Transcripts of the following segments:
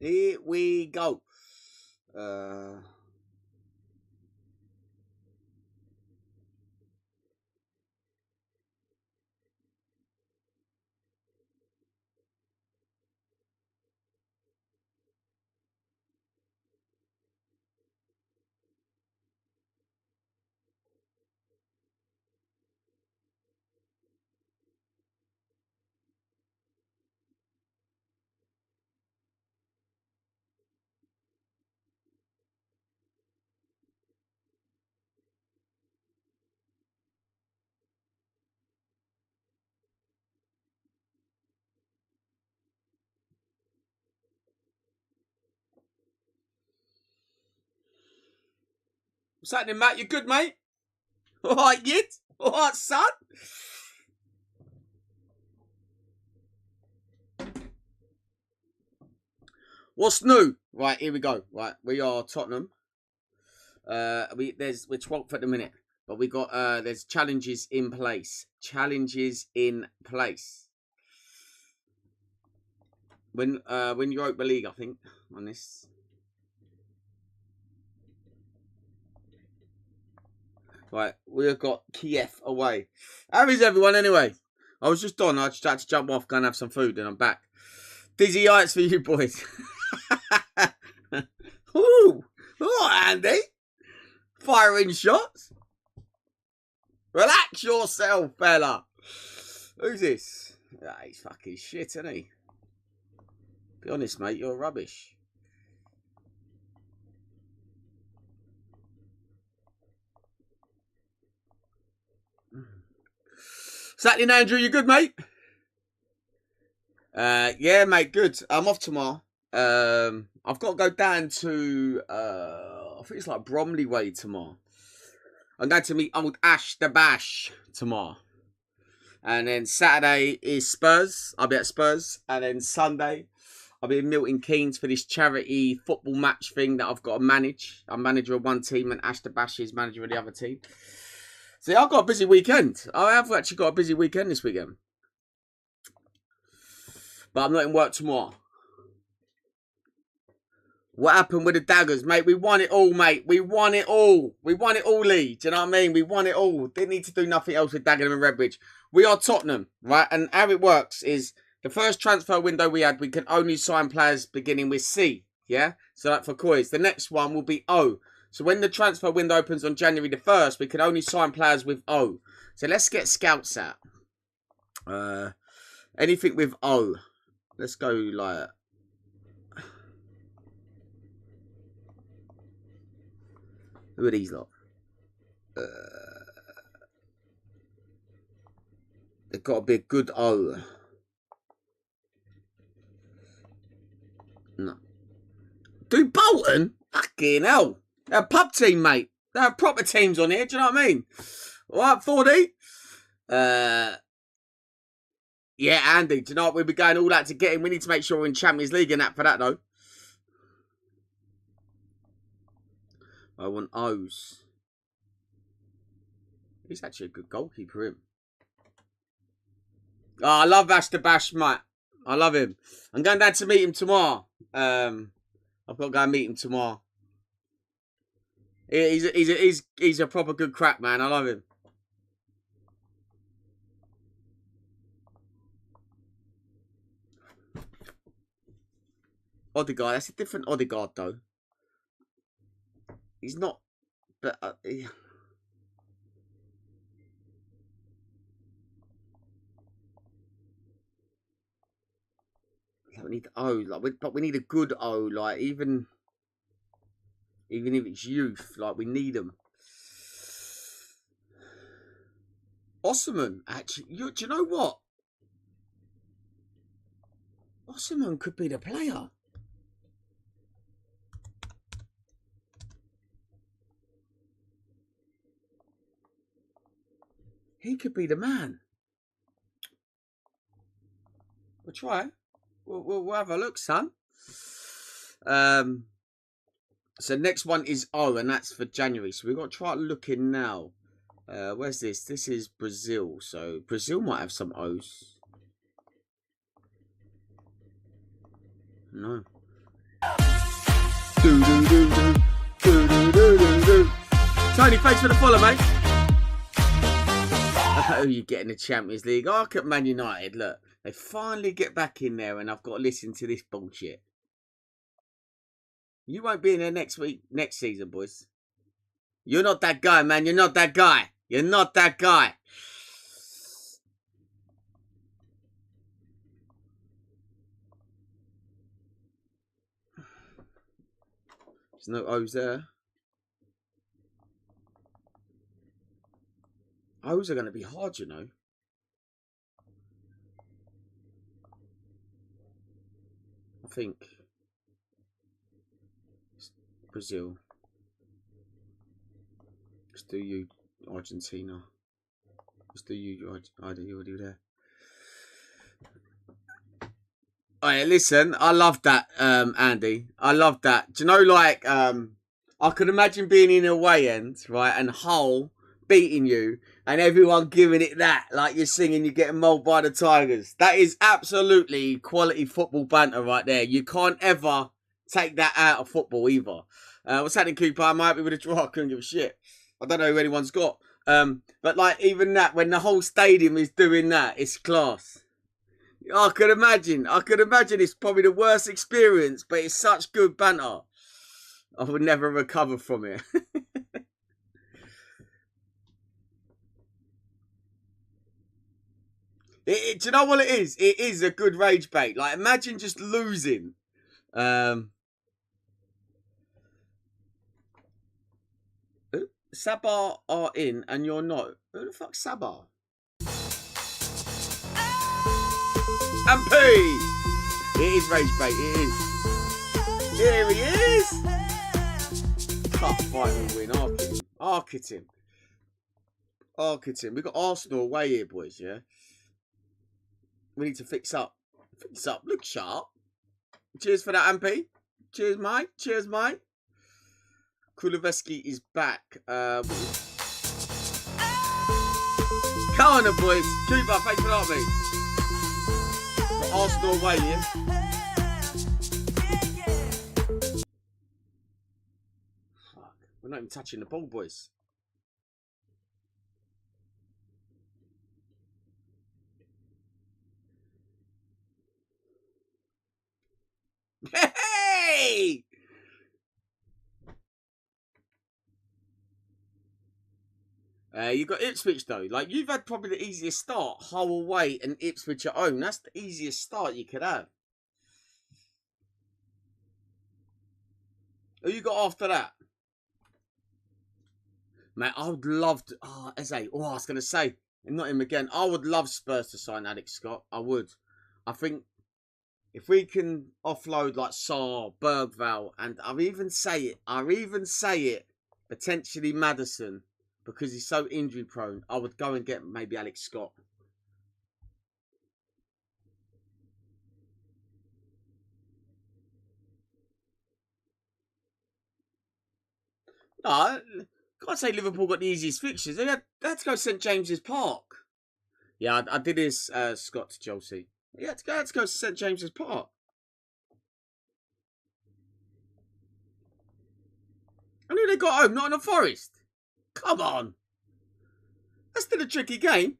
Here we go. What's happening, Matt? You good, mate? All right, Yid? All right, son? What's new? Right, here we go. Right, we are Tottenham. We're 12th at the minute, but we got there's challenges in place. Challenges in place. When Europa League, I think, on this. Right, we've got Kiev away. How is everyone anyway? I was just done. I just had to jump off, go and have some food, and I'm back. Dizzy heights for you boys. Ooh, oh, Andy. Firing shots. Relax yourself, fella. Who's this? Ah, he's fucking shit, isn't he? Be honest, mate, you're rubbish. Saturday, Andrew, you good, mate? Yeah, mate, good. I'm off tomorrow. I've got to go down to I think it's like Bromley Way tomorrow. I'm going to meet old Ash the Bash tomorrow. And then Saturday is Spurs. I'll be at Spurs. And then Sunday, I'll be in Milton Keynes for this charity football match thing that I've got to manage. I'm manager of one team and Ash the Bash is manager of the other team. So yeah, I've got a busy weekend. I have actually got a busy weekend this weekend. But I'm not in work tomorrow. What happened with the daggers, mate? We won it all, mate. We won it all. We won it all, Lee. Do you know what I mean? We won it all. Didn't need to do nothing else with Dagenham and Redbridge. We are Tottenham, right? And how it works is the first transfer window we had, we can only sign players beginning with C, yeah? So like for Coys. The next one will be O. So when the transfer window opens on January the 1st, we can only sign players with O. So let's get scouts out. Anything with O. Let's go like... Who are these lot? They've got to be a good O. No. Do Bolton? Fucking hell. They're a pub team, mate. They're proper teams on here. Do you know what I mean? All right, 4D. Yeah, Andy. Do you know what? We'll be going all that to get him. We need to make sure we're in Champions League and that for that, though. I want O's. He's actually a good goalkeeper, him. Oh, I love Ash the Bash, mate. I love him. I'm going down to meet him tomorrow. I've got to go and meet him tomorrow. He's a proper good crack, man. I love him. Odegaard, that's a different Odegaard, though. He's not, but we need O, like, but we need a good O, like even if it's youth, like we need them. Osman, actually, do you know what? Osman could be the player. He could be the man. We'll try. We'll have a look, son. So next one is O, and that's for January. So we've got to try looking now. Where's this? This is Brazil. So Brazil might have some O's. No. Do do do do do do do do do. Tony, thanks for the follow, mate. Oh, you get in the Champions League. Oh, look at Man United. Look, they finally get back in there, and I've got to listen to this bullshit. You won't be in there next season, boys. You're not that guy, man. You're not that guy. You're not that guy. There's no O's there. O's are going to be hard, you know. I think Brazil. Let's do you, Argentina. Let's do you, I do you there. Oh, yeah, listen, I love that, Andy. I love that. Do you know, like, I could imagine being in a away end, right, and Hull beating you, and everyone giving it that, like you're singing, you're getting mauled by the Tigers. That is absolutely quality football banter right there. You can't ever take that out of football either. What's happening, Cooper? I'm happy with a draw. I couldn't give a shit. I don't know who anyone's got. But like even that, when the whole stadium is doing that, it's class. I could imagine it's probably the worst experience, but it's such good banter. I would never recover from it. Do you know what it is? It is a good rage bait. Like, imagine just losing. Sabah are in and you're not. Who the fuck's Sabah? MP! It is rage bait, it is. Here he is! Cup final win, Ark it him. We've got Arsenal away here, boys, yeah? We need to fix up. Look sharp. Cheers for that, MP. Cheers, mate. Kuleveski is back. Come on, the boys. Cooper, thanks for that, mate. Got Arsenal away, yeah? Fuck. We're not even touching the ball, boys. Hey! You got Ipswich though. Like, you've had probably the easiest start. Hull away and Ipswich at home. That's the easiest start you could have. Who you got after that? Man, I would love to. Oh, Eze. Oh, I was going to say. Not him again. I would love Spurs to sign Alex Scott. I would. I think if we can offload like Saar, Bergvall, and I even say it, potentially Maddison, because he's so injury prone, I would go and get maybe Alex Scott. No, can't say Liverpool got the easiest fixtures. They had to go St James's Park. Yeah, I did his Scott to Chelsea. Yeah, had to go to St James's Park. I knew they got home, not in a Forest. Come on. That's still a tricky game.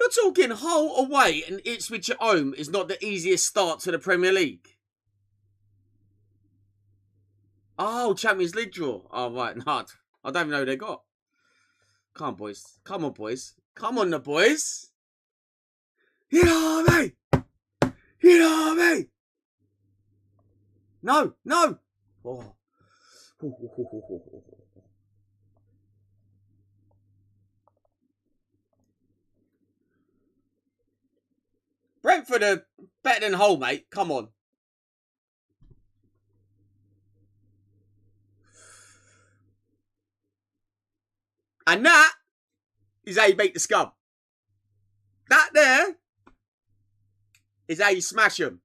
You're talking Hull away and Ipswich at home is not the easiest start to the Premier League. Oh, Champions League draw. Oh, right. No, I don't even know who they got. Come on, boys. Come on, boys. Come on, the boys. You know what I mean? You know what I mean? No. Oh. Brentford are better than Hull, mate. Come on. And that is how you beat the scum. That there is how you smash them.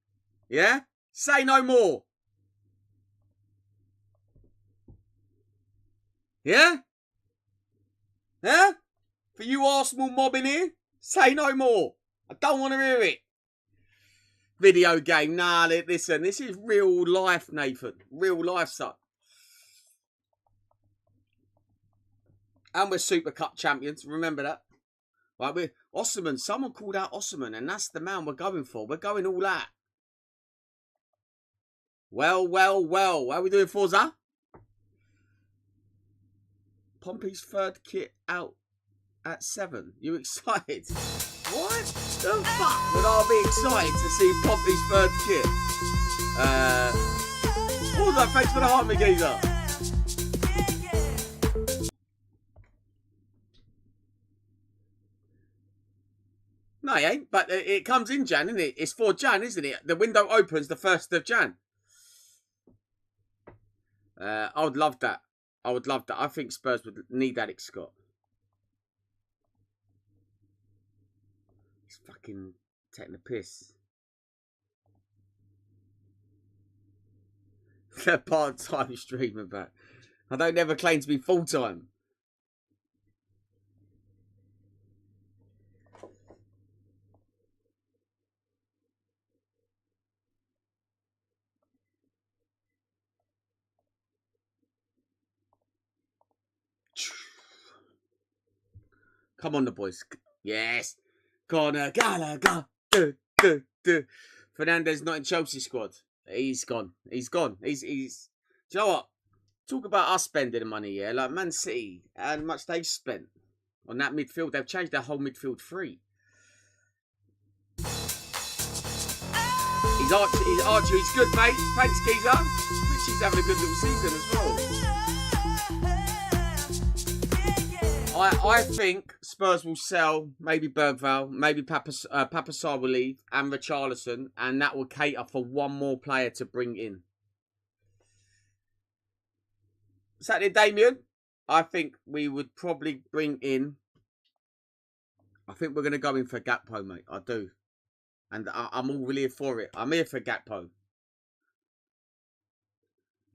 Yeah? Say no more. Yeah? Yeah? For you Arsenal mob in here, say no more. I don't want to hear it. video game. Nah, listen, this is real life, Nathan. Real life, son. And we're Super Cup champions. Remember that. Right, we're Osman. Someone called out Osman, and that's the man we're going for. We're going all out. Well. How are we doing, Forza? Pompey's third kit out at 7. You excited? What the fuck would I be excited to see Pompey's third kit? Forza, thanks for the heart, Miguel. No, it ain't. But it comes in Jan, isn't it? It's for Jan, isn't it? The window opens the 1st of Jan. I would love that. I would love that. I think Spurs would need Alex Scott. He's fucking taking the piss. They're part-time streamer back. I don't ever claim to be full-time. Come on, the boys. Yes. Corner. Gallagher. Fernandez not in Chelsea squad. He's gone. He's gone. He's. Do you know what? Talk about us spending the money, yeah? Like Man City, how much they've spent on that midfield. They've changed their whole midfield free. He's Archer. He's good, mate. Thanks, Geezer. Richie's having a good little season as well. I think Spurs will sell maybe Bergvall, maybe Papasar will leave, and Richarlison, and that will cater for one more player to bring in. Saturday, Damien, I think we would probably bring in. I think we're going to go in for Gakpo, mate. I do. And I'm all really for it. I'm here for Gakpo.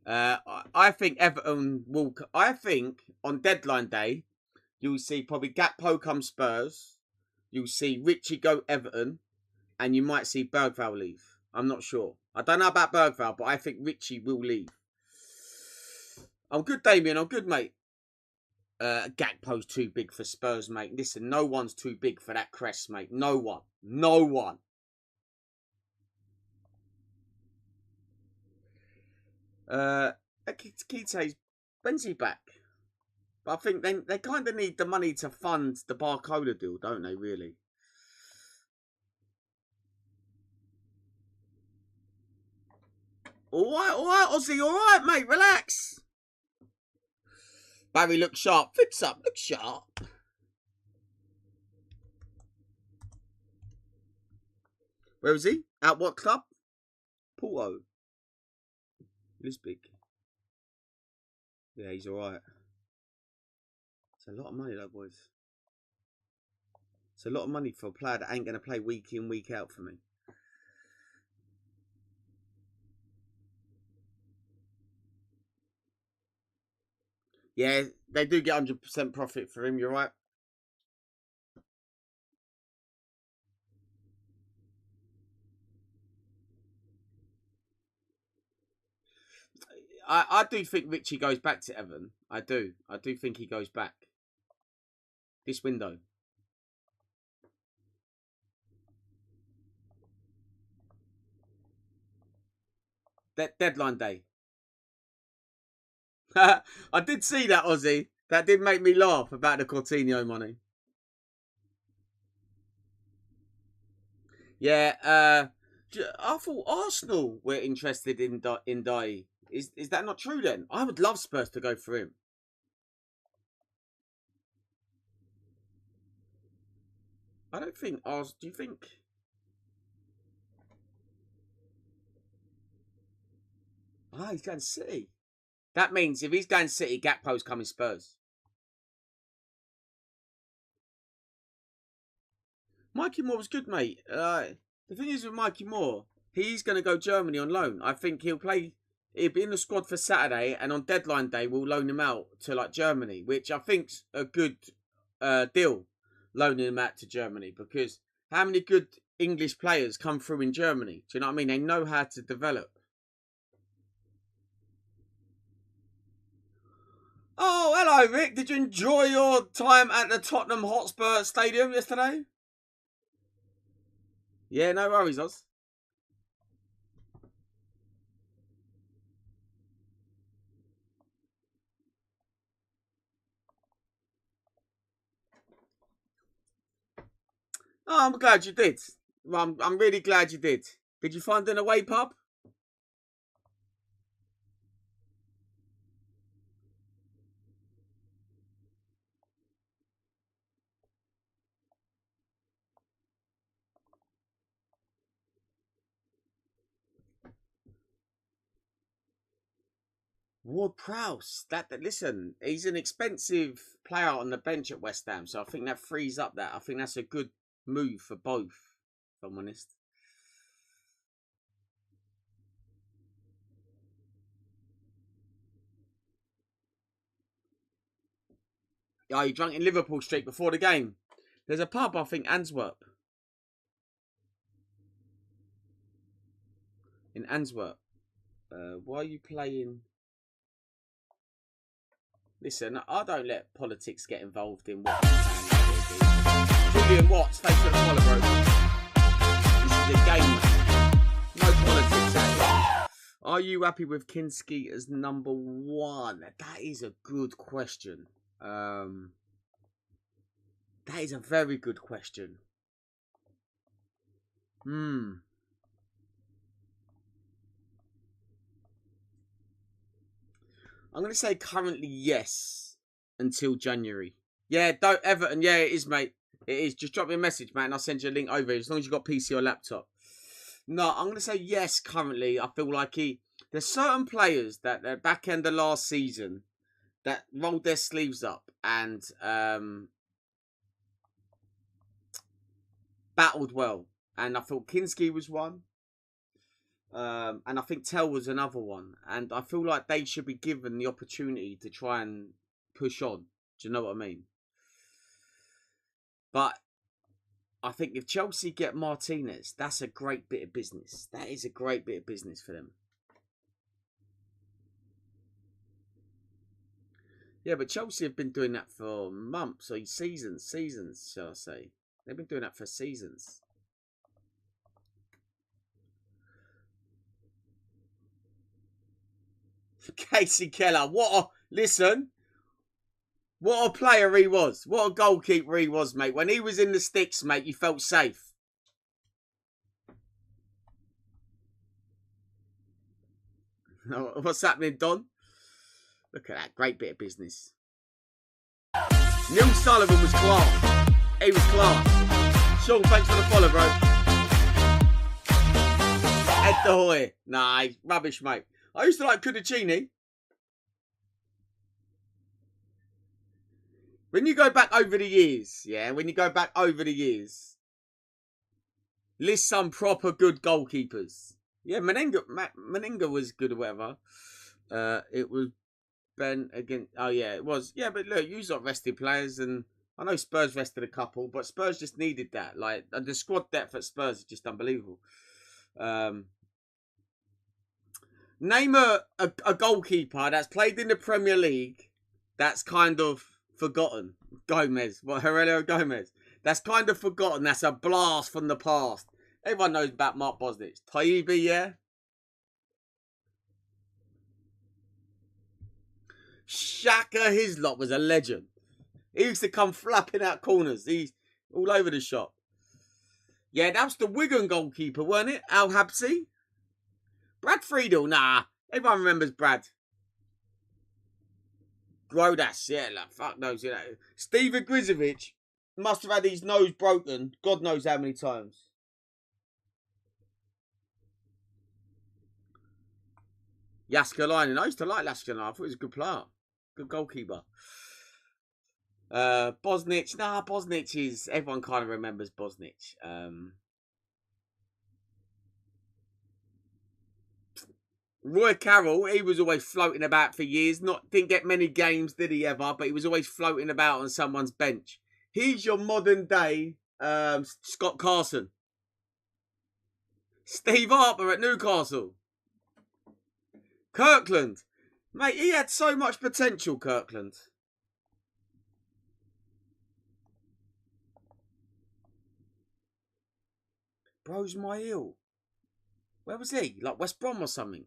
I think Everton will. I think on deadline day, you'll see probably Gakpo come Spurs. You'll see Richie go Everton. And you might see Bergvall leave. I'm not sure. I don't know about Bergvall, but I think Richie will leave. I'm good, Damien. I'm good, mate. Gakpo's too big for Spurs, mate. Listen, no one's too big for that crest, mate. No one. No one. Kite's, when's he back? But I think they kind of need the money to fund the Barcola deal, don't they, really? All right, Ozzy, all right, mate, relax. Barry, look sharp. Fix up, look sharp. Where is he? At what club? Porto. He's big. Yeah, he's all right. It's a lot of money, though, boys. It's a lot of money for a player that ain't going to play week in, week out for me. Yeah, they do get 100% profit for him, you're right. I do think Richie goes back to Everton. I do. I do think he goes back. This window. Deadline day. I did see that, Ozzy. That did make me laugh about the Coutinho money. Yeah, I thought Arsenal were interested in Dai. Is that not true then? I would love Spurs to go for him. I don't think Arsenal. Do you think? Ah, he's going City. That means if he's going City, Gakpo's coming Spurs. Mikey Moore was good, mate. The thing is with Mikey Moore, he's going to go Germany on loan. I think he'll be in the squad for Saturday, and on deadline day, we'll loan him out to like Germany, which I think's a good deal, loaning him out to Germany, because How many good English players come through in Germany? Do you know what I mean? They know how to develop. Oh, hello, Vic. Did you enjoy your time at the Tottenham Hotspur Stadium yesterday? Yeah, no worries, Oz. Oh, I'm glad you did. I'm really glad you did. Did you find an away pub? Ward-Prowse. Listen, he's an expensive player on the bench at West Ham, so I think that frees up that. I think that's a good move for both, if I'm honest. Oh, you drunk in Liverpool Street before the game? There's a pub, I think, Antwerp. In Antwerp. Why are you playing? Listen, I don't let politics get involved in what Julian Watts, thanks for the follow, bro. This is a game, man. No politics out. Are you happy with Kinski as number 1? That is a good question. That is a very good question. I'm going to say currently yes until January. Yeah, don't Everton. Yeah, it is, mate. It is. Just drop me a message, man. I'll send you a link over as long as you've got PC or laptop. No, I'm going to say yes currently. I feel like there's certain players that at back end of last season that rolled their sleeves up and battled well. And I thought Kinski was one. And I think Tell was another one. And I feel like they should be given the opportunity to try and push on. Do you know what I mean? But I think if Chelsea get Martinez, that's a great bit of business. That is a great bit of business for them. Yeah, but Chelsea have been doing that for months or seasons, shall I say. They've been doing that for seasons. Casey Keller, listen, what a player he was. What a goalkeeper he was, mate. When he was in the sticks, mate, you felt safe. What's happening, Don? Look at that. Great bit of business. Neil Sullivan was class. He was class. Sean, thanks for the follow, bro. Ed De Hoy. Nah, rubbish, mate. I used to like Cudicini. When you go back over the years, list some proper good goalkeepers. Yeah, Meninga was good or whatever. It was Ben again. Oh, yeah, it was. Yeah, but look, you got rested players, and I know Spurs rested a couple, but Spurs just needed that. Like, the squad depth at Spurs is just unbelievable. Name a goalkeeper that's played in the Premier League that's kind of forgotten. Aurelio Gomez. That's kind of forgotten. That's a blast from the past. Everyone knows about Mark Bosnich. Taibbi, yeah? Shaka Hislop was a legend. He used to come flapping out corners. He's all over the shop. Yeah, that was the Wigan goalkeeper, weren't it? Al Habsi? Brad Friedel, nah. Everyone remembers Brad. Grodas, yeah, like, fuck knows, you know. Steven Grizovic must have had his nose broken, God knows how many times. Jaskalainen, I used to like Jaskalainen. I thought he was a good player. Good goalkeeper. Bosnich, Bosnich is, everyone kind of remembers Bosnich. Roy Carroll, he was always floating about for years. Didn't get many games, did he ever? But he was always floating about on someone's bench. He's your modern day Scott Carson. Steve Harper at Newcastle. Kirkland. Mate, he had so much potential, Kirkland. Bro's my heel. Where was he? Like West Brom or something?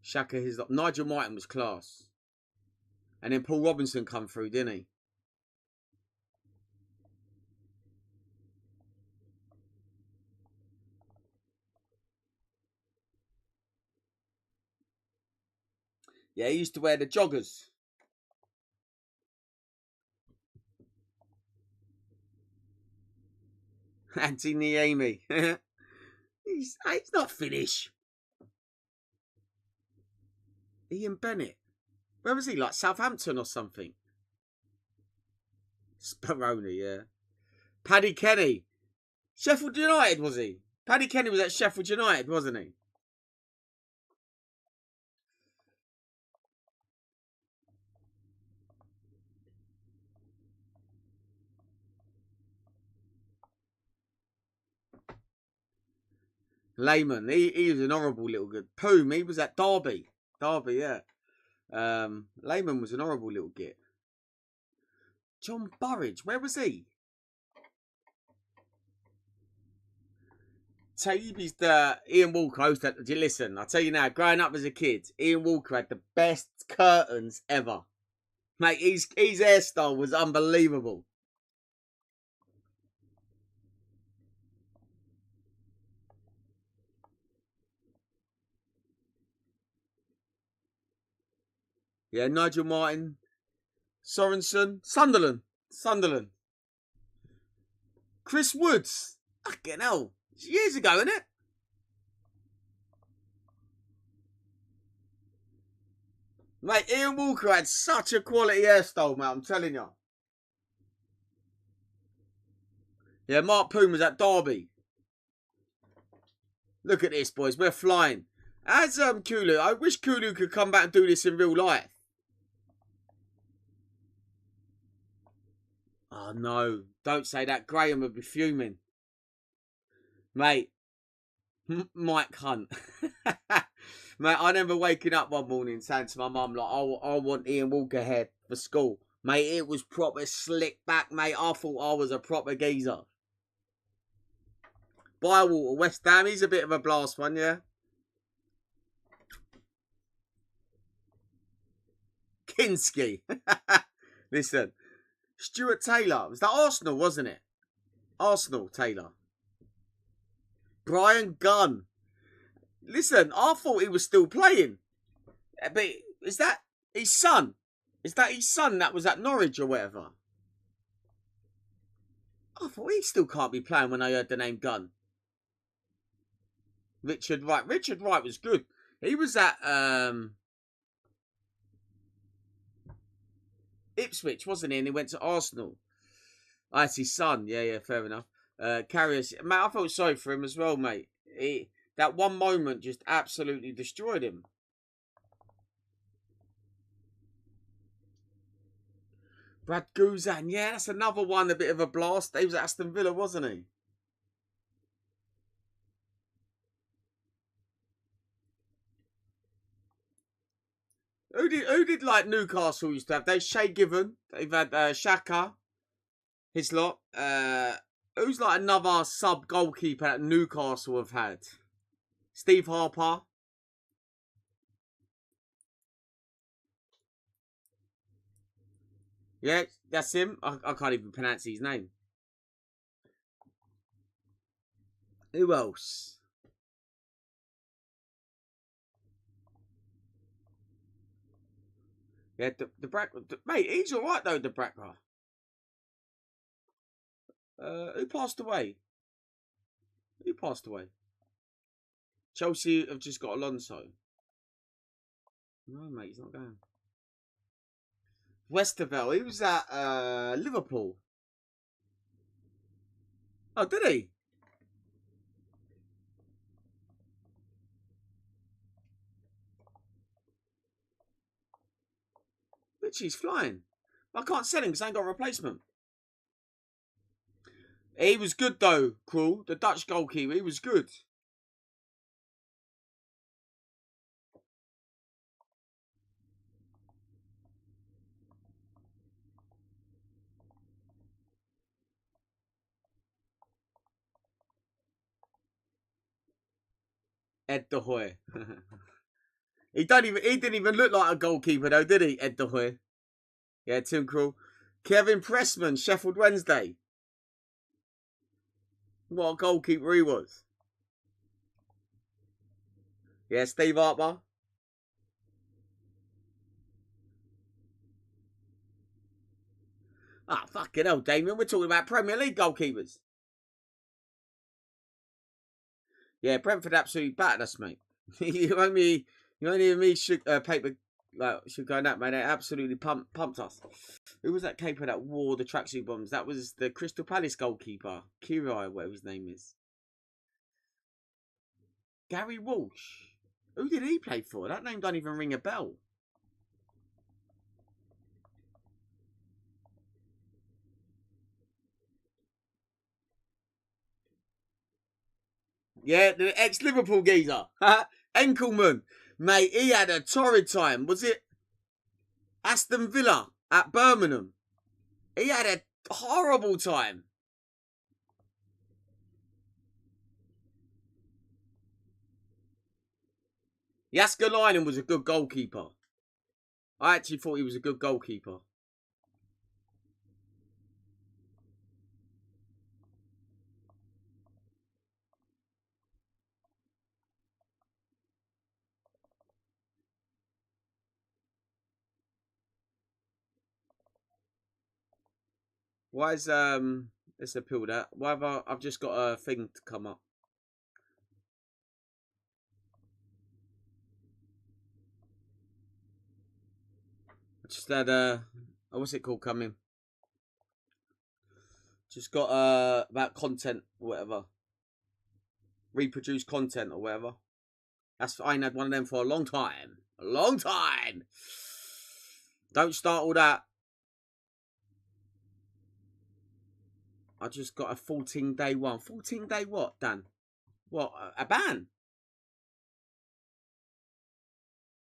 Shaka, his Nigel Martin was class. And then Paul Robinson come through, didn't he? Yeah, he used to wear the joggers. Anthony Amy. he's not finished. Ian Bennett. Where was he? Like Southampton or something? Speroni, yeah. Paddy Kenny. Sheffield United, was he? Paddy Kenny was at Sheffield United, wasn't he? Lehman, he was an horrible little good. Poom, he was at Derby. Derby, yeah. Lehman was an horrible little git. John Burridge, where was he? He's the Ian Walker host. Listen, I'll tell you now, growing up as a kid, Ian Walker had the best curtains ever. Mate, his hairstyle was unbelievable. Yeah, Nigel Martin, Sorensen, Sunderland. Chris Woods. Fucking hell. Years ago, isn't it? Mate, Ian Walker had such a quality hairstyle, mate, I'm telling you. Yeah, Mark Poon was at Derby. Look at this, boys. We're flying. As Kulu, I wish Kulu could come back and do this in real life. Oh, no. Don't say that. Graham would be fuming. Mate. Mike Hunt. Mate, I remember waking up one morning saying to my mum, like, I want Ian Walker hair for school. Mate, it was proper slick back, mate. I thought I was a proper geezer. Bywater, West Ham. He's a bit of a blast one, yeah? Kinski. Listen. Stuart Taylor. Was that Arsenal, wasn't it? Arsenal, Taylor. Brian Gunn. Listen, I thought he was still playing. But is that his son? Is that his son that was at Norwich or whatever? I thought he still can't be playing when I heard the name Gunn. Richard Wright. Richard Wright was good. He was at Ipswich, wasn't he? And he went to Arsenal. Oh, that's his son. Yeah, fair enough. Carriers. Mate, I felt sorry for him as well, mate. That one moment just absolutely destroyed him. Brad Guzan. Yeah, that's another one, a bit of a blast. He was at Aston Villa, wasn't he? Who did like Newcastle used to have? They've Shay Given. They've had Shaka. His lot. Who's like another sub goalkeeper that Newcastle have had? Steve Harper. Yeah, that's him. I can't even pronounce his name. Who else? Yeah, the Brack. Mate, he's all right though. The Bracker. Who passed away? Who passed away? Chelsea have just got Alonso. No, mate, he's not going. Westerveld. He was at Liverpool. Oh, did he? Richie's flying. I can't sell him because I ain't got a replacement. He was good though, Krul. The Dutch goalkeeper, he was good. Ed De Hoy. He didn't even look like a goalkeeper though, did he, Ed De Hoy? Yeah, Tim Krul. Kevin Pressman, Sheffield Wednesday. What a goalkeeper he was. Yeah, Steve Harper. Ah, fucking hell, Damien. We're talking about Premier League goalkeepers. Yeah, Brentford absolutely battered us, mate. you only and me should paper like should go that, mate. They absolutely pumped us. Who was that keeper that wore the tracksuit bombs? That was the Crystal Palace goalkeeper, Kiri, whatever his name is. Gary Walsh. Who did he play for? That name don't even ring a bell. Yeah, the ex-Liverpool geezer. Enkelman. Mate, he had a torrid time. Was it Aston Villa at Birmingham? He had a horrible time. Jaskalainen was a good goalkeeper. I actually thought he was a good goalkeeper. Why is let's appeal that. Why have I've just got a thing to come up. I just had what's it called coming? Just got about content or whatever. Reproduce content or whatever. I ain't had one of them for a long time. A long time. Don't start all that. I just got a 14-day one. 14-day what, Dan? What, a ban?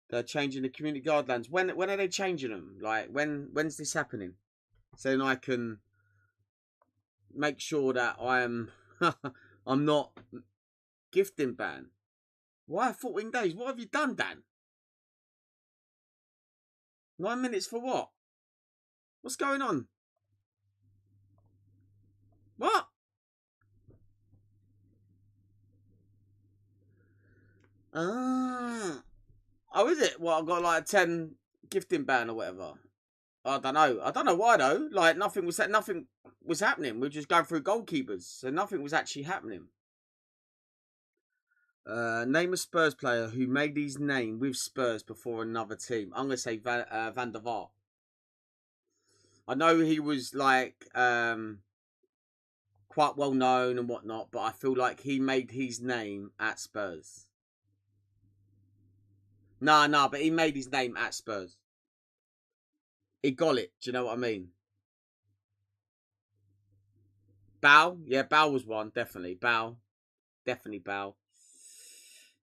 They're changing the community guidelines. When are they changing them? Like, when's this happening? So then I can make sure that I'm not gifting banned. Why 14 days? What have you done, Dan? 9 minutes for what? What's going on? What? Oh, is it? Well, I've got like a 10 gifting ban or whatever. I don't know. I don't know why though. Like nothing was happening. We were just going through goalkeepers, so nothing was actually happening. Name a Spurs player who made his name with Spurs before another team. I'm gonna say Van der Vaart. I know he was like quite well known and whatnot, but I feel like he made his name at Spurs. Nah, but he made his name at Spurs. He got it. Do you know what I mean? Bow? Yeah, Bow was one. Definitely. Bow. Definitely Bow.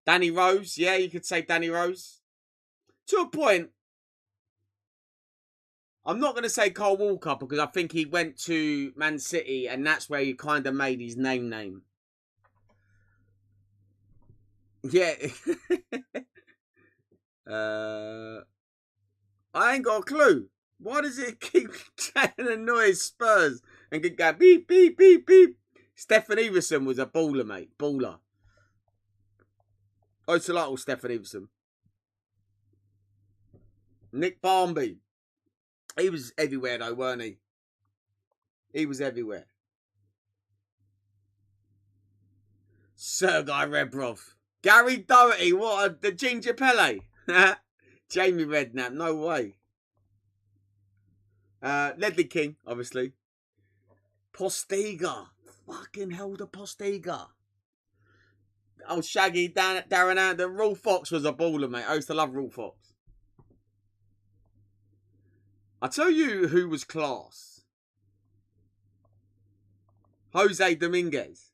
Danny Rose? Yeah, you could say Danny Rose. To a point. I'm not going to say Kyle Walker because I think he went to Man City and that's where he kind of made his name. Yeah. I ain't got a clue. Why does it keep trying to annoy Spurs and get going beep, beep, beep, beep? Stefan Everson was a baller, mate. Baller. I used to like Stefan Everson. Nick Barmby. He was everywhere though, weren't he? He was everywhere. Sergei Rebrov. Gary Doherty. What? The Ginger Pele. Jamie Redknapp. No way. Ledley King, obviously. Postiga. Fucking hell, the Postiga. Oh, Shaggy, Darren Anderson. Rule Fox was a baller, mate. I used to love Rule Fox. I tell you who was class. Jose Dominguez.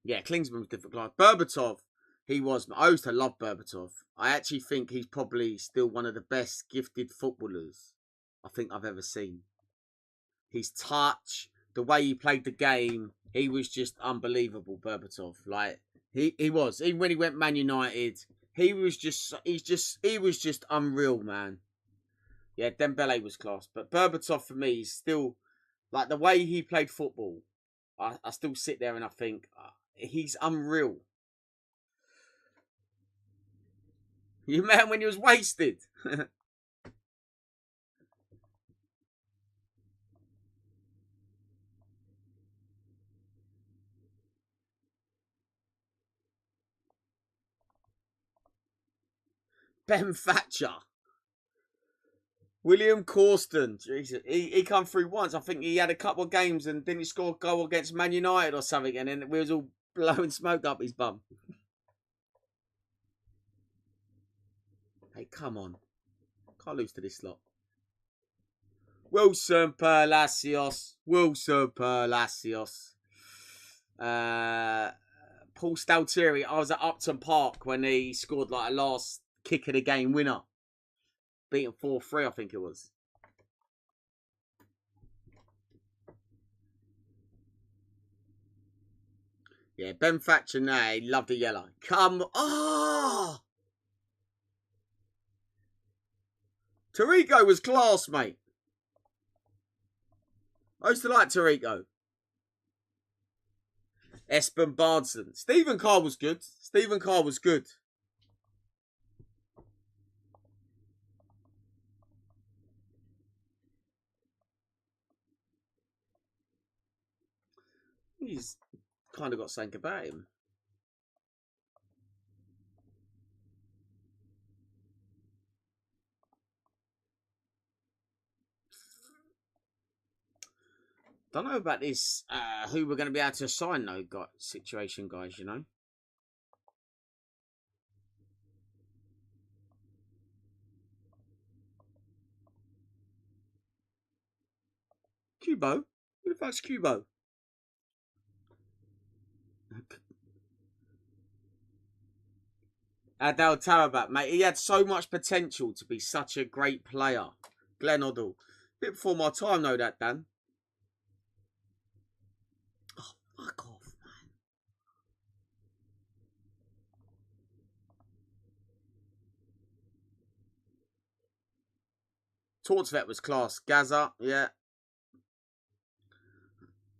Yeah, Klinsmann was different class. Berbatov, he was. I used to love Berbatov. I actually think he's probably still one of the best gifted footballers I think I've ever seen. His touch, the way he played the game, he was just unbelievable, Berbatov. Like he was. Even when he went Man United, he was just unreal, man. Yeah, Dembele was class. But Berbatov for me is still like the way he played football. I still sit there and I think he's unreal. You met him when he was wasted. Ben Thatcher. William Corsten. Jesus. He come through once. I think he had a couple of games and didn't he score a goal against Man United or something, and then we was all blowing smoke up his bum. Hey, come on. Can't lose to this lot. Wilson Palacios. Wilson Palacios. Paul Staltieri. I was at Upton Park when he scored like a last kick of the game winner. Beaten 4-3, I think it was. Yeah, Ben Thatcher now, he loved the yellow. Come on! Tarico was class, mate. I used to like Tarico. Espen Bardson. Stephen Carr was good. Stephen Carr was good. He's kind of got something about him. Don't know about this, who we're going to be able to sign, though, situation, guys, you know. Kubo? Who the fuck's Kubo? Adel Tarabat, mate. He had so much potential to be such a great player. Glenn Oddle. Bit before my time, though, that, Dan. Oh, fuck off, man. Tortvet was class. Gaza, yeah.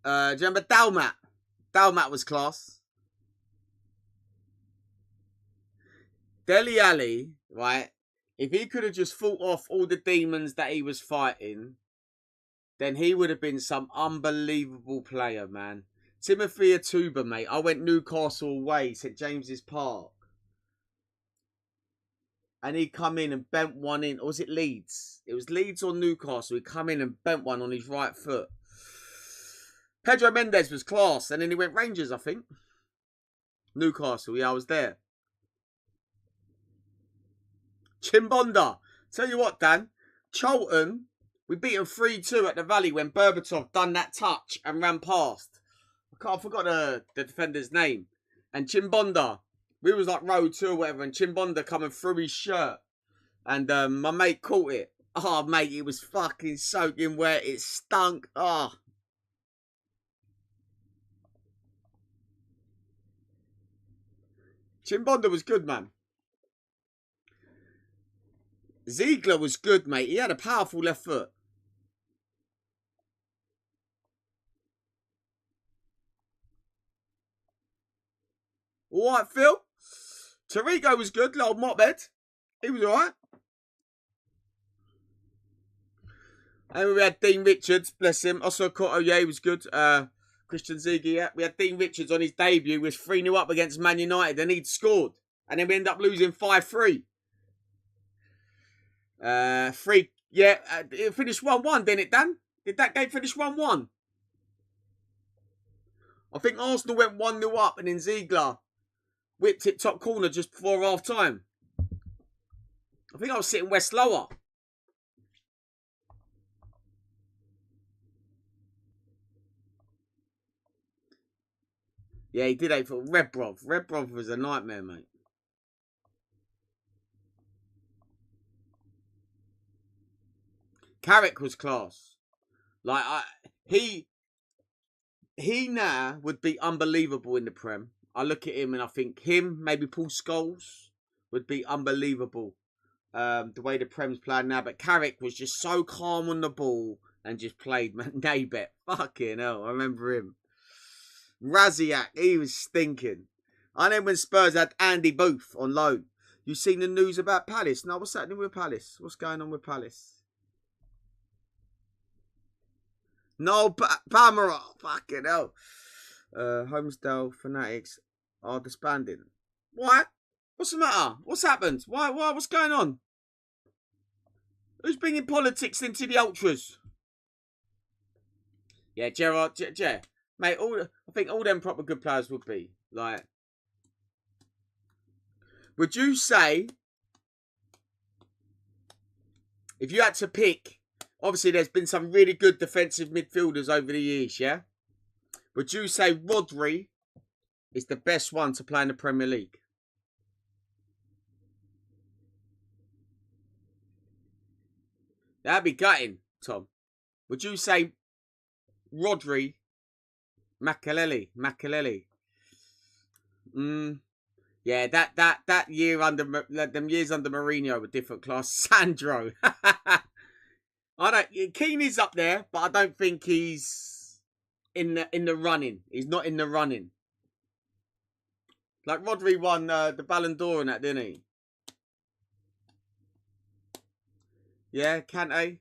Do you remember Dalmat? Dalmat was class. Dele Alli, right? If he could have just fought off all the demons that he was fighting, then he would have been some unbelievable player, man. Timothy Atuba, mate. I went Newcastle away, St James's Park. And he come in and bent one in. Or was it Leeds? It was Leeds or Newcastle. He come in and bent one on his right foot. Pedro Mendes was class. And then he went Rangers, I think. Newcastle. Yeah, I was there. Chimbonda. Tell you what, Dan. Charlton, we beat them 3-2 at the Valley when Berbatov done that touch and ran past. I forgot the defender's name. And Chimbonda, we was like row 2 or whatever, and Chimbonda coming through his shirt. And my mate caught it. Oh, mate, it was fucking soaking wet. It stunk. Oh. Chimbonda was good, man. Ziegler was good, mate. He had a powerful left foot. All right, Phil. Tarico was good, little mophead. He was all right. And we had Dean Richards, bless him. Also, Cotto, yeah, he was good. Christian Zigi, yeah. We had Dean Richards on his debut. He was 3-0 up against Man United, and he'd scored. And then we ended up losing 5-3. It finished 1-1, didn't it, Dan? Did that game finish 1-1? I think Arsenal went 1-0 up and then Ziegler whipped it top corner just before half time. I think I was sitting West Lower. Yeah, he did 8 for Rebrov. Rebrov was a nightmare, mate. Carrick was class. Like he now would be unbelievable in the Prem. I look at him and I think him, maybe Paul Scholes, would be unbelievable. The way the Prem's playing now, but Carrick was just so calm on the ball and just played Naybet. Fucking hell, I remember him. Raziak, he was stinking. And then when Spurs had Andy Booth on loan. You seen the news about Palace? No, what's happening with Palace? What's going on with Palace? No, Pamela. Fucking hell. Homesdale fanatics are disbanding. What? What's the matter? What's happened? Why? What's going on? Who's bringing politics into the ultras? Yeah, Gerard, mate. I think all them proper good players would be like. Would you say if you had to pick? Obviously, there's been some really good defensive midfielders over the years, yeah? Would you say Rodri is the best one to play in the Premier League? That'd be gutting, Tom. Would you say Rodri, Makelele? Yeah, that year under them years under Mourinho were different class. Sandro. Keane is up there, but I don't think he's in the running. He's not in the running. Like Rodri won the Ballon d'Or and that, didn't he? Yeah, Kante.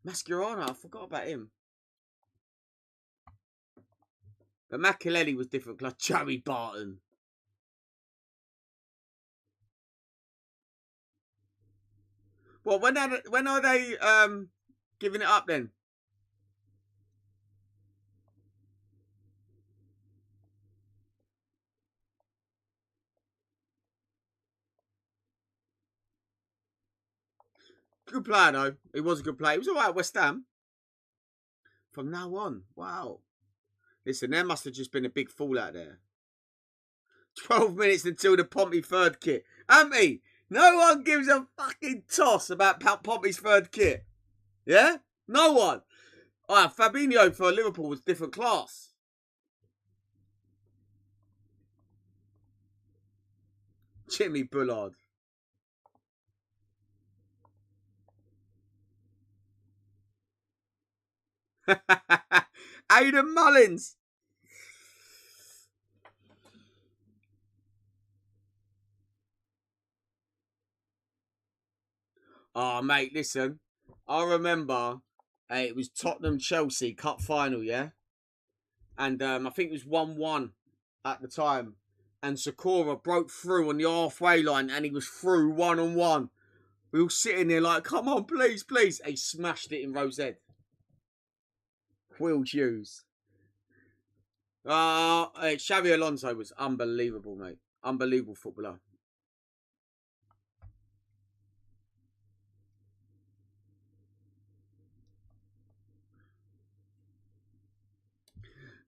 Mascherano, I forgot about him. But Makelele was different, like Joey Barton. Well, when are they giving it up then? Good player though. He was a good player. He was alright at West Ham. From now on, wow. Listen, there must have just been a big fallout there. 12 minutes until the Pompey third kit. Ampy, no one gives a fucking toss about Pompey's third kit. Yeah? No one. Fabinho for Liverpool was different class. Jimmy Bullard. Aidan Mullins. Oh, mate, listen. I remember it was Tottenham-Chelsea Cup final, yeah? And I think it was 1-1 at the time. And Sakura broke through on the halfway line and he was through 1-on-1. We were sitting there like, come on, please, please. He smashed it in Rosette. Will Hughes. Xavi Alonso was unbelievable, mate. Unbelievable footballer.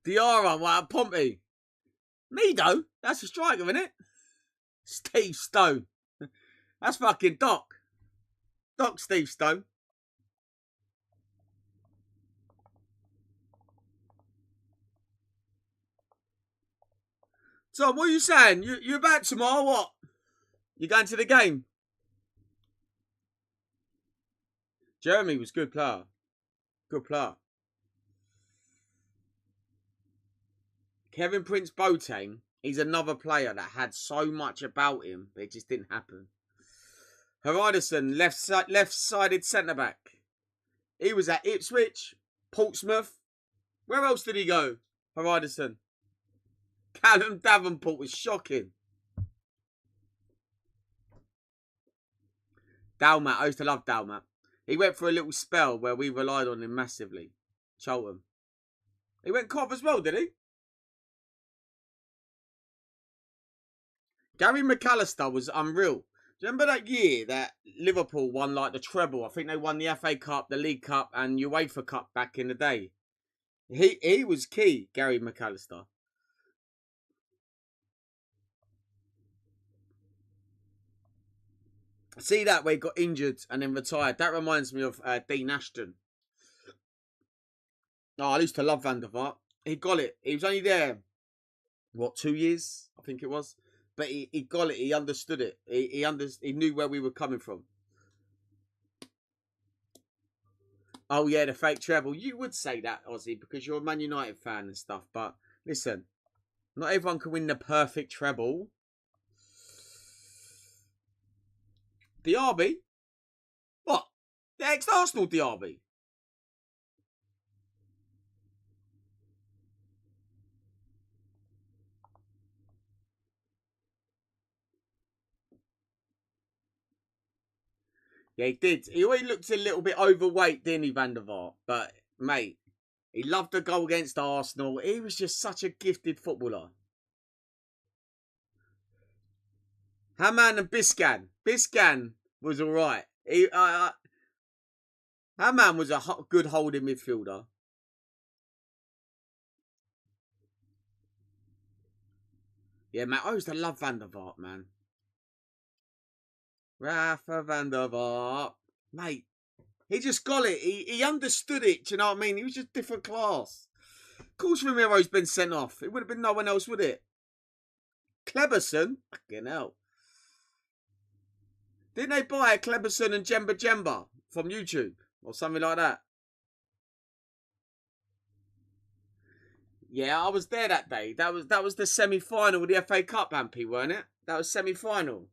Diarra, what, Pompey? Mido? That's a striker, isn't it? Steve Stone. That's fucking Doc. Doc Steve Stone. So, what are you saying? You back tomorrow, what? You going to the game? Jeremy was good player. Good player. Kevin Prince Boateng, he's another player that had so much about him, but it just didn't happen. Hariderson, left-sided centre-back. He was at Ipswich, Portsmouth. Where else did he go? Hariderson. Callum Davenport was shocking. Dalmat, I used to love Dalmat. He went for a little spell where we relied on him massively. Cholton. He went Cov as well, did he? Gary McAllister was unreal. Do you remember that year that Liverpool won like the treble? I think they won the FA Cup, the League Cup, and UEFA Cup back in the day. He was key, Gary McAllister. See that where he got injured and then retired. That reminds me of Dean Ashton. Oh, I used to love Van der Vaart. He got it. He was only there, what, 2 years? I think it was. But he got it. He understood it. He knew where we were coming from. Oh, yeah, the fake treble. You would say that, Ozzy, because you're a Man United fan and stuff. But listen, not everyone can win the perfect treble. Diaby? What? The ex-Arsenal Diaby? Yeah, he did. He always looked a little bit overweight, didn't he, Van der Vaart? But, mate, he loved the goal against Arsenal. He was just such a gifted footballer. Hamann and Biscan. Biscan was all right. Hamann was a good holding midfielder. Yeah, man, I used to love Van der Vaart, man. Rafa Van der Vaart. Mate, he just got it. He understood it, do you know what I mean? He was just different class. Of course Ramiro's been sent off. It would have been no one else, would it? Kleberson? Fucking hell. Didn't they buy Kleberson and Jemba Jemba from YouTube? Or something like that? Yeah, I was there that day. That was the semi-final of the FA Cup, Ampy, weren't it? That was semi-final.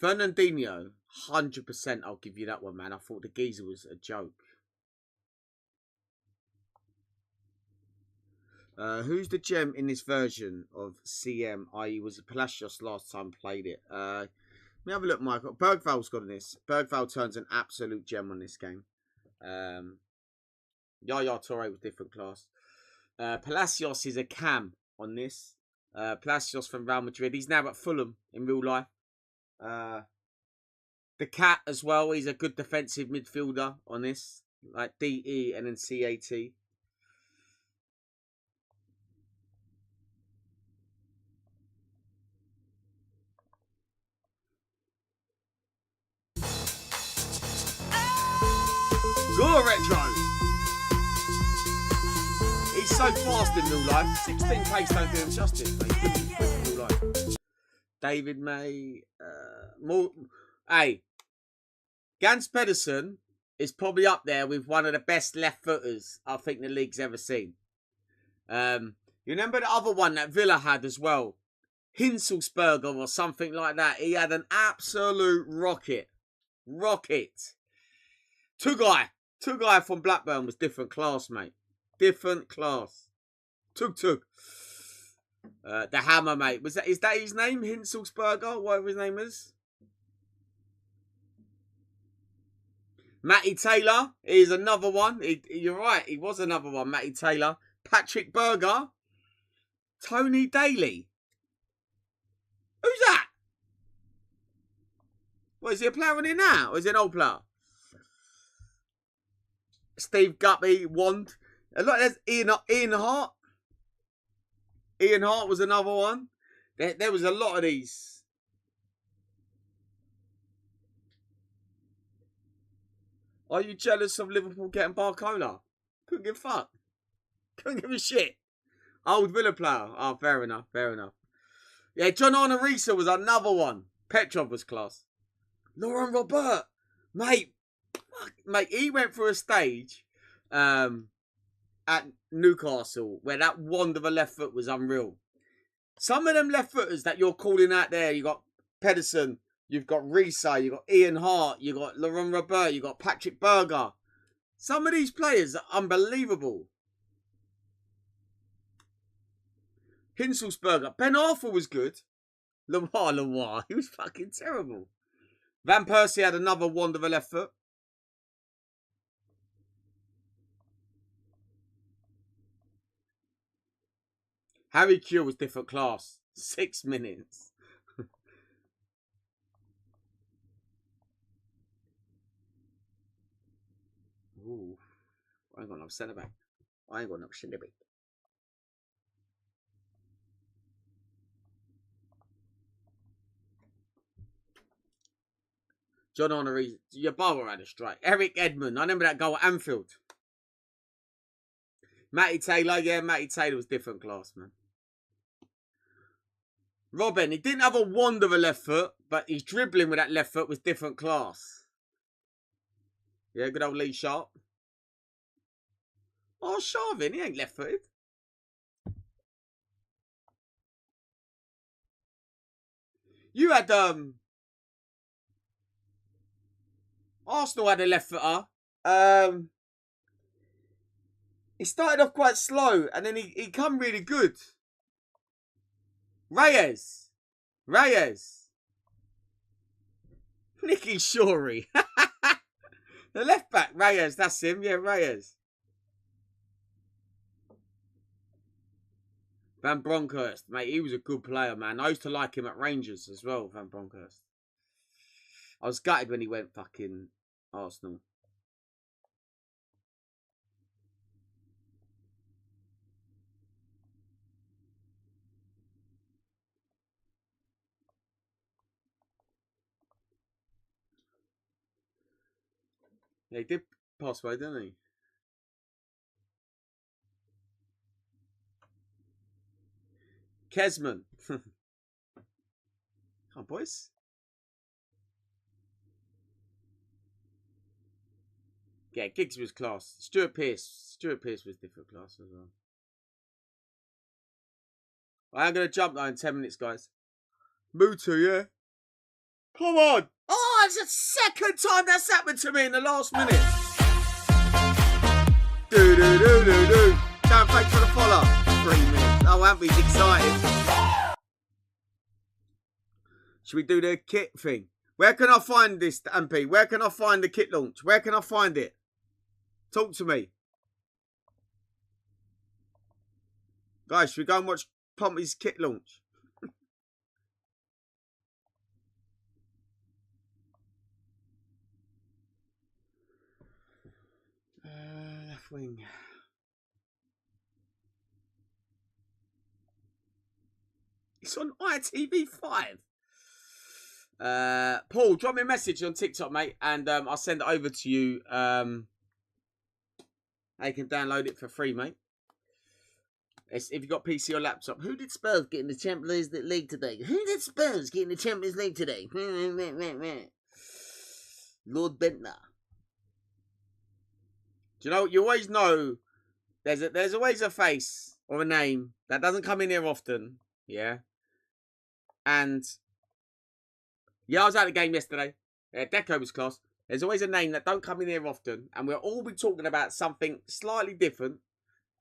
Fernandinho, 100%. I'll give you that one, man. I thought the geezer was a joke. Who's the gem in this version of CM? I.e. was it Palacios last time played it? Let me have a look, Michael. Bergval's got in this. Bergval turns an absolute gem on this game. Yaya Toure was different class. Palacios is a cam on this. Palacios from Real Madrid. He's now at Fulham in real life. The Cat as well. He's a good defensive midfielder on this. Like DE and then CAT. Good retro. He's so fast in real life. 16 pace don't do him justice, mate. He's quick in real life. David May. Hey, Gans Pedersen is probably up there with one of the best left footers I think the league's ever seen. You remember the other one that Villa had as well? Hinselsberger or something like that. He had an absolute rocket. Two guy from Blackburn was different class, mate. Different class. Tug. The Hammer, mate. Is that his name? Hinselsberger? Whatever his name is. Matty Taylor is another one. You're right. He was another one. Matty Taylor. Patrick Berger. Tony Daly. Who's that? What, is he a player in here now? Or is he an old player? Steve Guppy, Wand. There's Ian Hart. Ian Hart was another one. There was a lot of these. Are you jealous of Liverpool getting Barcola? Couldn't give a fuck. Couldn't give a shit. Old Villa player. Oh, fair enough. Yeah, John Arnorisa was another one. Petrov was class. Laurent Robert. Mate, he went through a stage at Newcastle where that wand of a left foot was unreal. Some of them left footers that you're calling out there, you got Pedersen, you've got Risa, you've got Ian Hart, you've got Laurent Robert, you've got Patrick Berger. Some of these players are unbelievable. Hinselsberger. Ben Arthur was good. Lamar. He was fucking terrible. Van Persie had another wand of a left foot. Harry Kewell was different class. 6 minutes. Ooh. I ain't got no centre back. John Honoré, your brother had a strike. Eric Edmond, I remember that goal at Anfield. Matty Taylor, yeah, Matty Taylor was different class, man. Robin, he didn't have a wand of a left foot, but his dribbling with that left foot was different class. Yeah, good old Lee Sharp. Oh, Sharvin, he ain't left footed. You had Arsenal had a left footer. He started off quite slow, and then he come really good. Reyes. Nicky Shorey. The left back, Reyes, that's him. Yeah, Reyes. Van Bronckhorst, mate, he was a good player, man. I used to like him at Rangers as well, Van Bronckhorst. I was gutted when he went fucking Arsenal. Yeah, he did pass away, didn't he? Kesman. Come on, boys. Yeah, Giggs was class. Stuart Pearce was different class as well. I am going to jump though in 10 minutes, guys. Mutu, yeah. Come on. Oh, it's the second time that's happened to me in the last minute. Do. Don't thanks for the follow. 3 minutes. Oh, Ampy's excited. Should we do the kit thing? Where can I find this, Ampy? Where can I find the kit launch? Where can I find it? Talk to me. Guys, should we go and watch Pompey's kit launch? Left wing. It's on ITV5. Paul, drop me a message on TikTok, mate, and I'll send it over to you. You can download it for free, mate. If you've got PC or laptop. Who did Spurs get in the Champions League today? Lord Bentner. Do you know? You always know there's always a face or a name that doesn't come in here often. Yeah. And yeah, I was at the game yesterday. Deco was class. There's always a name that don't come in here often, and we'll all be talking about something slightly different.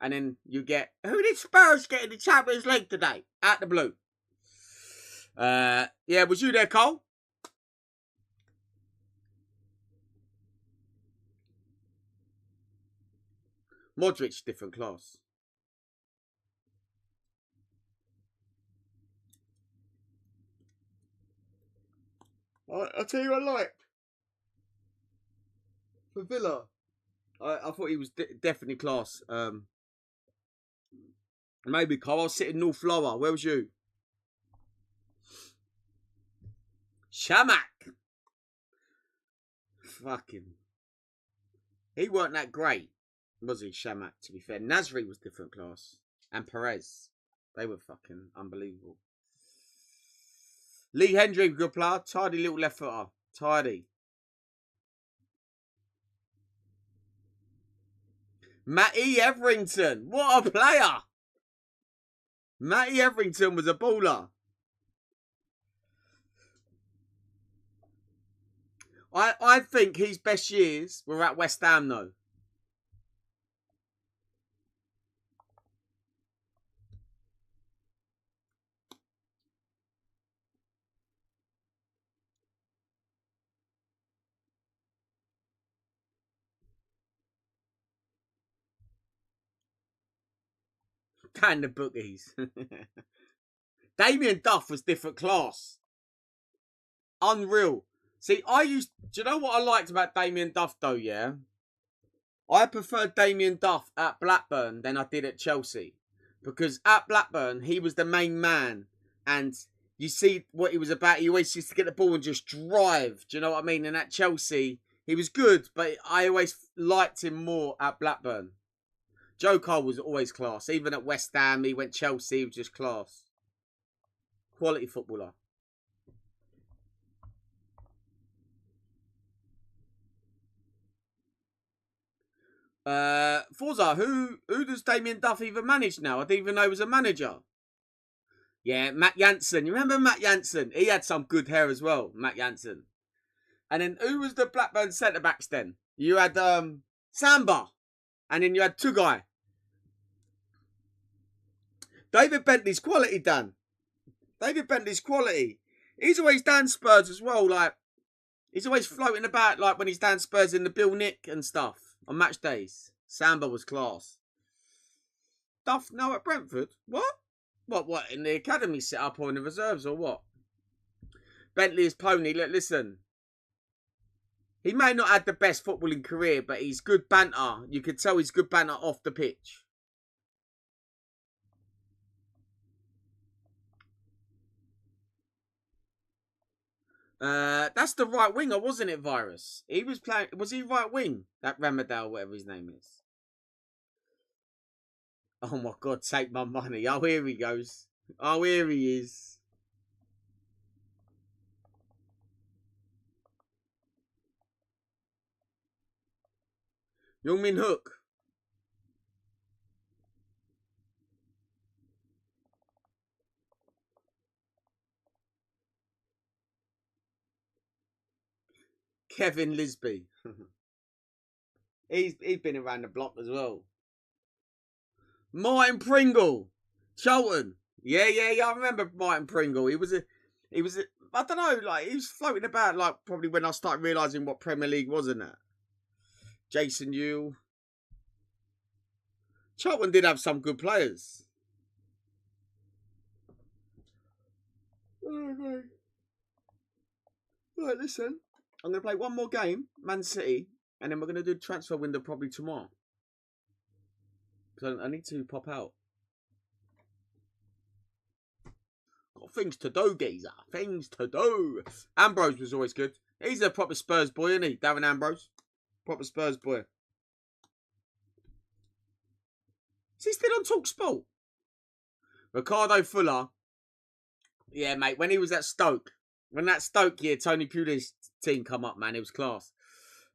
And then you get, who did Spurs get in the Champions League today? Out the blue. Yeah, was you there, Cole? Modric, different class. I'll tell you what I liked. For Villa, I thought he was definitely class. Maybe Cole. I was sitting North Lower. Where was you? Shamak. Fucking. He weren't that great, was he, Shamak, to be fair? Nasri was different class. And Perez. They were fucking unbelievable. Lee Hendry, good player. Tidy little left footer. Tidy. Matty Everington. What a player. Matty Everington was a baller. I think his best years were at West Ham, though. Damn the bookies. Damien Duff was different class. Unreal. See, do you know what I liked about Damien Duff though, yeah? I preferred Damien Duff at Blackburn than I did at Chelsea. Because at Blackburn, he was the main man. And you see what he was about. He always used to get the ball and just drive. Do you know what I mean? And at Chelsea, he was good. But I always liked him more at Blackburn. Joe Cole was always class. Even at West Ham, he went Chelsea, he was just class. Quality footballer. Forza, who does Damien Duff even manage now? I didn't even know he was a manager. Yeah, Matt Jansen. You remember Matt Jansen? He had some good hair as well, Matt Jansen. And then who was the Blackburn centre-backs then? You had Samba. And then you had Tugai. David Bentley's quality, Dan. David Bentley's quality. He's always down Spurs as well. Like, he's always floating about, like when he's down Spurs in the Bill Nick and stuff on match days. Samba was class. Duff now at Brentford? What? What? In the academy set up or in the reserves or what? Bentley is pony. Look, listen. He may not have the best footballing career, but he's good banter. You could tell he's good banter off the pitch. That's the right winger, wasn't it, Virus? He was playing. Was he right wing? That Ramadale, whatever his name is. Oh my God! Take my money. Oh, here he goes. Oh, here he is. Young-Min Hook. Kevin Lisby. he's been around the block as well. Martin Pringle. Charlton. Yeah. I remember Martin Pringle. He was a I don't know, like he was floating about like probably when I started realising what Premier League was in that. Jason Ewell. Charlton did have some good players. Oh, right, listen. I'm going to play one more game, Man City, and then we're going to do the transfer window probably tomorrow. So I need to pop out. Got things to do, geezer. Things to do. Ambrose was always good. He's a proper Spurs boy, isn't he? Darren Ambrose. Proper Spurs boy. Is he still on TalkSport? Ricardo Fuller. Yeah, mate. When he was at Stoke. When that Stoke year, Tony Pulis team come up, man. It was class.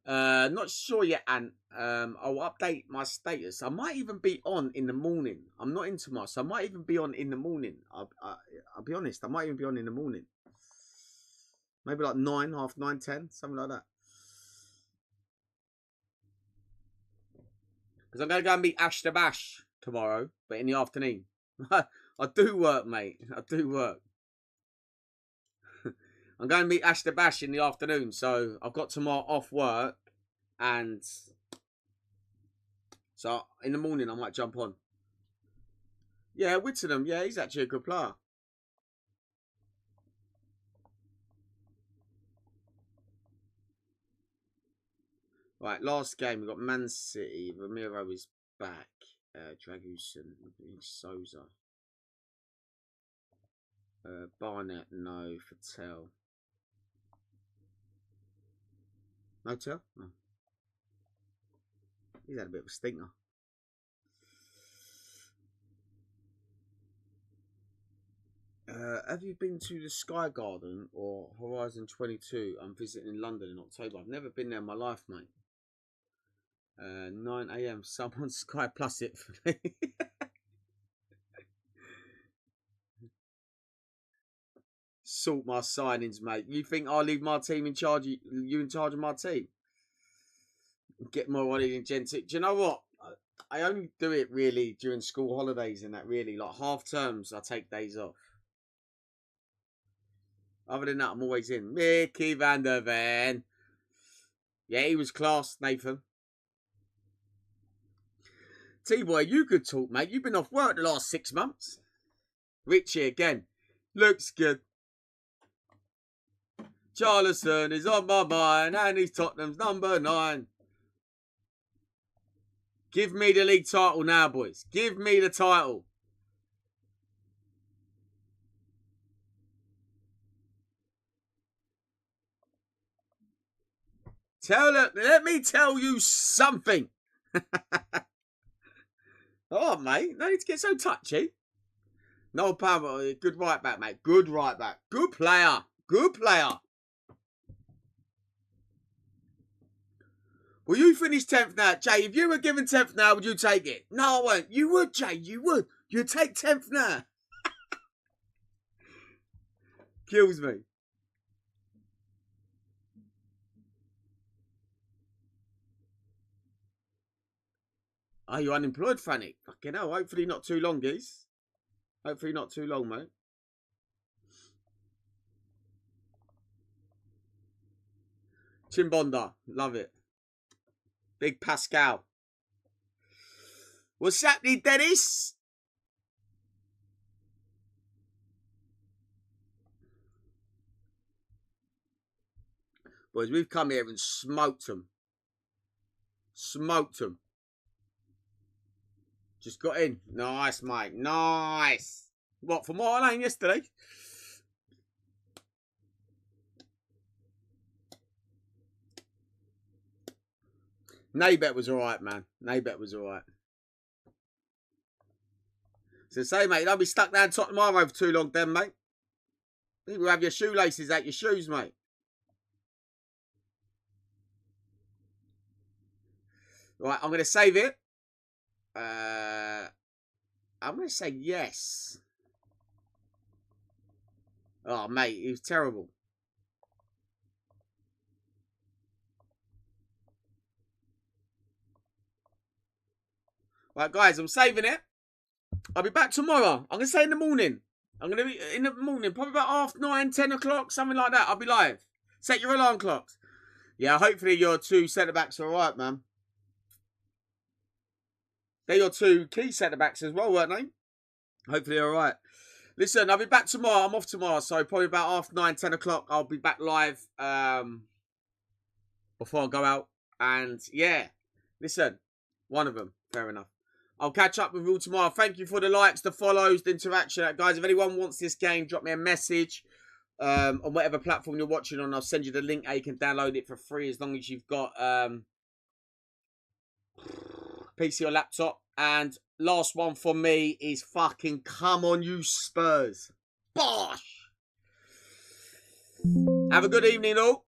Not sure yet, Ant. I'll update my status. I might even be on in the morning. I'm not in tomorrow, so I might even be on in the morning. I'll be honest. I might even be on in the morning. Maybe like 9, half 9, 10, something like that. Because I'm going to go and meet Ash the Bash tomorrow, but in the afternoon. I do work, mate. I do work. I'm going to meet Ash the Bash in the afternoon, so I've got tomorrow off work, and so in the morning I might jump on. Yeah, Whittingham, yeah, he's actually a good player. Right, last game, we've got Man City. Ramiro is back. Dragusin, Souza. Barnett, no. Fattel. No tell? No. He's had a bit of a stinker. Have you been to the Sky Garden or Horizon 22? I'm visiting in London in October. I've never been there in my life, mate. 9 AM. Someone Sky Plus it for me. Sort my signings, mate. You think I'll leave my team in charge? You in charge of my team? Get more money than Gentic. Do you know what? I only do it really during school holidays and that. Really, like half terms, I take days off. Other than that, I'm always in. Mickey van der Ven. Yeah, he was class, Nathan. T-Boy, you could talk, mate. You've been off work the last 6 months. Richie again. Looks good. Charlison is on my mind, and he's Tottenham's number 9. Give me the league title now, boys. Give me the title. Let me tell you something. Oh, mate, no need to get so touchy. No power. Good right back, mate. Good right back. Good player. Good player. Well, you finished 10th now. Jay, if you were given 10th now, would you take it? No, I won't. You would, Jay. You would. You'd take 10th now. Kills me. Are you unemployed, Franny? Fucking hell. Hopefully not too long, geez. Hopefully not too long, mate. Chimbonda. Love it. Big Pascal. What's happening, Dennis? Boys, we've come here and smoked them. Smoked them. Just got in. Nice, mate. Nice. What, from what I named yesterday? Naybet was alright, man. Naybet was alright. So say, mate, don't be stuck down Tottenham Hotspur for too long then, mate. You will have your shoelaces out your shoes, mate. Right, I'm going to save it. I'm going to say yes. Oh, mate, he was terrible. Right, guys, I'm saving it. I'll be back tomorrow. I'm going to say in the morning. I'm going to be in the morning, probably about 9:30, 10 o'clock, something like that. I'll be live. Set your alarm clocks. Yeah, hopefully your 2 centre-backs are all right, man. They're your 2 key centre-backs as well, weren't they? Hopefully all right. Listen, I'll be back tomorrow. I'm off tomorrow, so probably about 9:30, 10 o'clock. I'll be back live before I go out. And, yeah, listen, one of them. Fair enough. I'll catch up with you all tomorrow. Thank you for the likes, the follows, the interaction. Guys, if anyone wants this game, drop me a message on whatever platform you're watching on. I'll send you the link how you can download it for free as long as you've got PC or laptop. And last one for me is fucking come on, you Spurs. Bosh! Have a good evening, all.